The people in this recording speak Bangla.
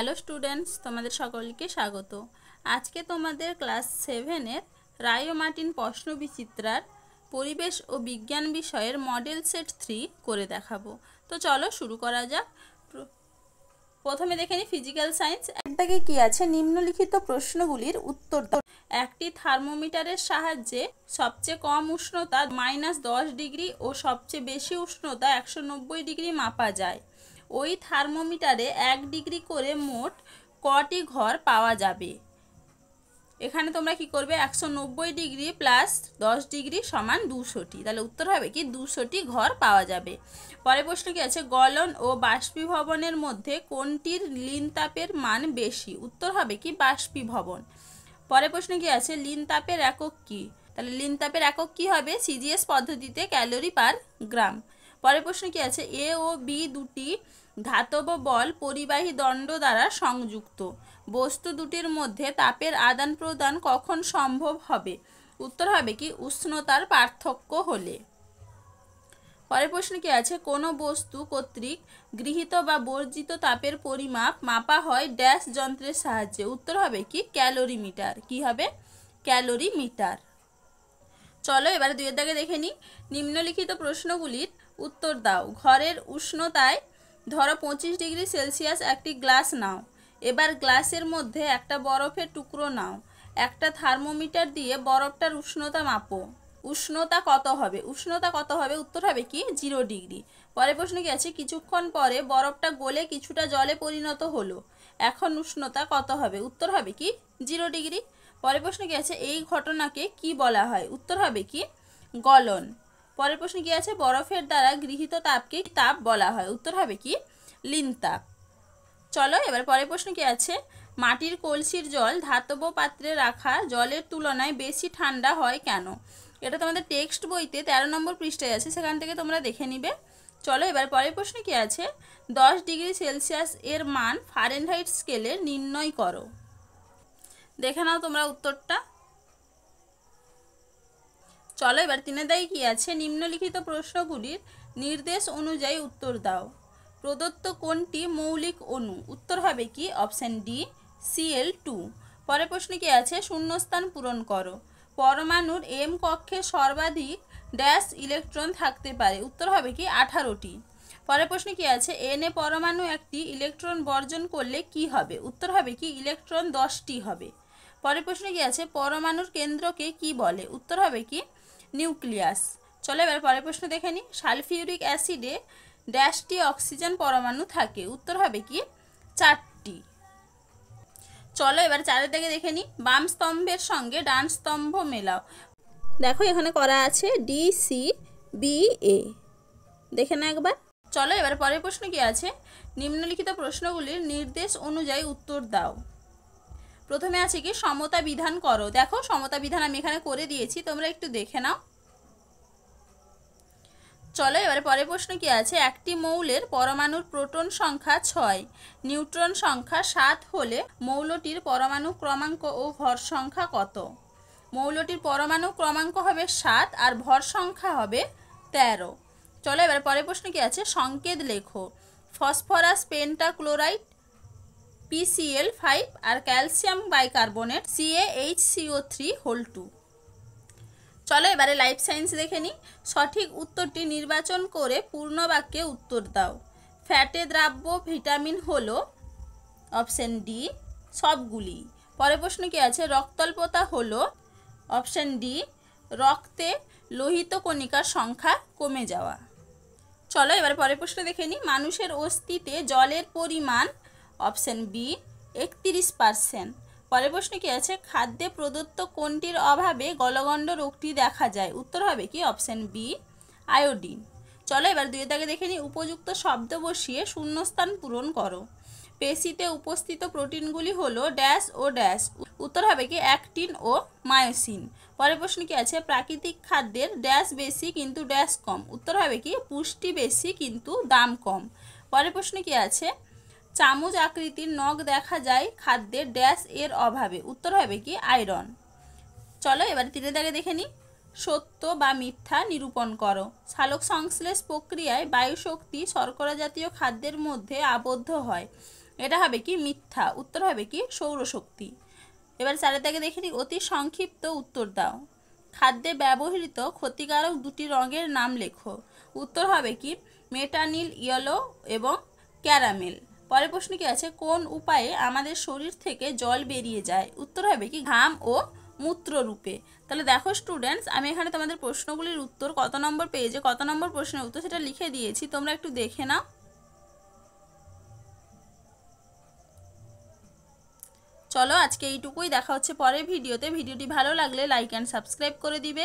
হ্যালো স্টুডেন্টস, তোমাদের সকলকে স্বাগত। আজকে তোমাদের ক্লাস 7-এর রায় ও মার্টিন প্রশ্নবিচিত্রার পরিবেশ ও বিজ্ঞান বিষয়ের মডেল সেট 3 করে দেখাবো। তো চলো শুরু করা যাক। প্রথমে দেখে নিই ফিজিক্যাল সায়েন্স। একটাকে কি আছে, নিম্নলিখিত প্রশ্নগুলির উত্তর দাও। একটি থার্মোমিটারের সাহায্যে সবচেয়ে কম উষ্ণতা -10 ডিগ্রি ও সবচেয়ে বেশি উষ্ণতা 190 ডিগ্রি মাপা যায়। ওই থার্মোমিটারে 1 ডিগ্রি করে মোট কটি ঘর পাওয়া যাবে? এখানে তোমরা কি করবে, 190 ডিগ্রি প্লাস 10 ডিগ্রি সমান 200টি, তাহলে উত্তর হবে কি 200টি ঘর পাওয়া যাবে। পরের প্রশ্ন কি আছে, গলন ও বাষ্পীভবনের মধ্যে কোনটির লিন তাপের মান বেশি? উত্তর হবে কি বাষ্পীভবন। পরের প্রশ্ন কি আছে, লিন তাপের একক কি? তাহলে লিন তাপের একক কি হবে, সিজিএস পদ্ধতিতে ক্যালোরি পার গ্রাম। পরের প্রশ্ন কি আছে, এ ও বি দুটি ধাতব বল পরিবাহী দণ্ড দ্বারা সংযুক্ত। বস্তু দুটির মধ্যে তাপের আদান প্রদান কখন সম্ভব হবে? উত্তর হবে কি উষ্ণতার পার্থক্য হলে। পরের প্রশ্ন কি আছে, কোনো বস্তু কর্তৃক গৃহীত বা বর্জিত তাপের পরিমাপ মাপা হয় ড্যাশ যন্ত্রের সাহায্যে? উত্তর হবে কি ক্যালোরিমিটার। কি হবে, ক্যালোরিমিটার। চলো এবারে দুইয়ের দাগে দেখে নিই। নিম্নলিখিত প্রশ্নগুলির উত্তর দাও। ঘরের উষ্ণতায় ধরো 25 ডিগ্রি সেলসিয়াস একটি গ্লাস নাও। এবার গ্লাসের মধ্যে একটা বরফের টুকরো নাও। একটা থার্মোমিটার দিয়ে বরফটার উষ্ণতা মাপো। উষ্ণতা কত হবে? উষ্ণতা কত হবে? উত্তর হবে কি 0 ডিগ্রি। পরের প্রশ্ন কি আছে, কিছুক্ষণ পরে বরফটা গলে কিছুটা জলে পরিণত হলো, এখন উষ্ণতা কত হবে? উত্তর হবে কি 0 ডিগ্রি। পরের প্রশ্ন কি আছে, এই ঘটনাকে কি বলা হয়? উত্তর হবে কি গলন। পরের প্রশ্ন কি আছে, বরফের দ্বারা গৃহীত তাপকে তাপ বলা হয়? উত্তর হবে কি লিন তাপ। চলো এবার পরের প্রশ্ন কি আছে, মাটির কলসির জল ধাতব পাত্রে রাখা জলের তুলনায় বেশি ঠান্ডা হয় কেন? এটা তোমাদের টেক্সট বইতে 13 নম্বর পৃষ্ঠায় আছে, সেখান থেকে তোমরা দেখে নিবে। চলো এবার পরের প্রশ্ন কি আছে, 10 ডিগ্রি সেলসিয়াস এর মান ফারেনহাইট স্কেলে নির্ণয় করো। দেখে নাও তোমরা উত্তরটা। চলো এবার 3 দাগে কি আছে, নিম্নলিখিত প্রশ্নগুলির নির্দেশ অনুযায়ী উত্তর দাও। প্রদত্ত কোনটি মৌলিক অণু? উত্তর হবে কি অপশন ডি Cl2। পরের প্রশ্ন কি আছে, শূন্যস্থান পূরণ করো। পরমাণুর এম কক্ষে সর্বাধিক ড্যাশ ইলেকট্রন থাকতে পারে? উত্তর হবে কি 18টি। পরের প্রশ্ন কি আছে, এন এ পরমাণু একটি ইলেকট্রন বর্জন করলে কি হবে? উত্তর হবে কি ইলেকট্রন 10টি হবে। পরের প্রশ্ন কি আছে, পরমাণুর কেন্দ্রকে কি বলে? উত্তর হবে কি নিউক্লিয়াস। চলো এবার পরের প্রশ্ন দেখে নিই। সালফিউরিক অ্যাসিডে ড্যাশটি অক্সিজেন পরমাণু থাকে? উত্তর হবে কি 4টি। চলো এবার 4 দাগে দেখে নিই। বাম স্তম্ভের সঙ্গে ডান স্তম্ভ মেলাও। দেখো এখানে করা আছে DCBA, দেখে না একবার। চলো এবার পরের প্রশ্ন কি আছে, নিম্নলিখিত প্রশ্নগুলির নির্দেশ অনুযায়ী উত্তর দাও। প্রথমে আছে কি সমতা বিধান করো। দেখো সমতা বিধান আমি এখানে করে দিয়েছি, তোমরা একটু দেখে নাও। চলো এবারে পরের প্রশ্ন কি আছে, একটি মৌলের পরমাণুর প্রোটন সংখ্যা 6, নিউট্রন সংখ্যা 7 হলে মৌলটির পরমাণু ক্রমাঙ্ক ও ভর সংখ্যা কত? মৌলটির পরমাণু ক্রমাঙ্ক হবে 7 আর ভর সংখ্যা হবে 13। চলো এবারে পরের প্রশ্ন কি আছে, সংকেত লেখো। ফসফরাস পেন্টাক্লোরাইড PCl5 আর ক্যালসিয়াম বাইকার্বনেট CaHCO3(2). চলো এবারে লাইফ সায়েন্স দেখে নিই। সঠিক উত্তরটি নির্বাচন করে পূর্ণ বাক্যে উত্তর দাও। ফ্যাটে দ্রাব্য ভিটামিন হলো অপশন ডি সবগুলি। পরের প্রশ্ন কি আছে, রক্তল্পতা হলো অপশন ডি রক্তে লোহিত কণিকার সংখ্যা কমে যাওয়া। চলো এবার পরের প্রশ্ন দেখে নিই। মানুষের অস্থিতে জলের পরিমাণ অপশন বি 31%। পরের প্রশ্ন কি আছে, খাদ্যে প্রদত্ত কোনটির অভাবে গলগণ্ড রোগটি দেখা যায়? উত্তর হবে কি অপশন বি আয়োডিন। চলো এবার 2 দাগে দেখে নিই। উপযুক্ত শব্দ বসিয়ে শূন্যস্থান পূরণ করো। পেশিতে উপস্থিত প্রোটিনগুলি হলো ড্যাশ ও ড্যাশ। উত্তর হবে কি অ্যাক্টিন ও মায়োসিন। পরের প্রশ্ন কি আছে, প্রাকৃতিক খাদ্যের ড্যাশ বেশি কিন্তু ড্যাশ কম? উত্তর হবে কি পুষ্টি বেশি কিন্তু দাম কম। পরের প্রশ্ন কি আছে, চামচ আকৃতির নখ দেখা যায় খাদ্যের ড্যাশ এর অভাবে? উত্তর হবে কি আয়রন। চলো এবার 3 দাগে দেখে নিই। সত্য বা মিথ্যা নিরূপণ করো। সালোক সংশ্লেষ প্রক্রিয়ায় বায়ুশক্তি শর্করা জাতীয় খাদ্যের মধ্যে আবদ্ধ হয়। এটা হবে কি মিথ্যা, উত্তর হবে কি সৌরশক্তি। এবার 4 থেকে দেখে নিই, অতি সংক্ষিপ্ত উত্তর দাও। খাদ্যে ব্যবহৃত ক্ষতিকারক দুটি রঙের নাম লেখো। উত্তর হবে কি মেটানিল ইয়েলো এবং ক্যারামেল। পরের প্রশ্ন কি আছে, কোন উপায়ে আমাদের শরীর থেকে জল বেরিয়ে যায়? উত্তর হবে কি ঘাম ও মূত্র রূপে। তাহলে দেখো স্টুডেন্টস, আমি এখানে তোমাদের প্রশ্নগুলির উত্তর কত নম্বর পেজে কত নম্বর প্রশ্নের উত্তর সেটা লিখে দিয়েছি, তোমরা একটু দেখে নাও। চলো আজকে এইটুকুই, দেখা হচ্ছে পরের ভিডিওতে। ভিডিওটি ভালো লাগলে লাইক অ্যান্ড সাবস্ক্রাইব করে দিবে।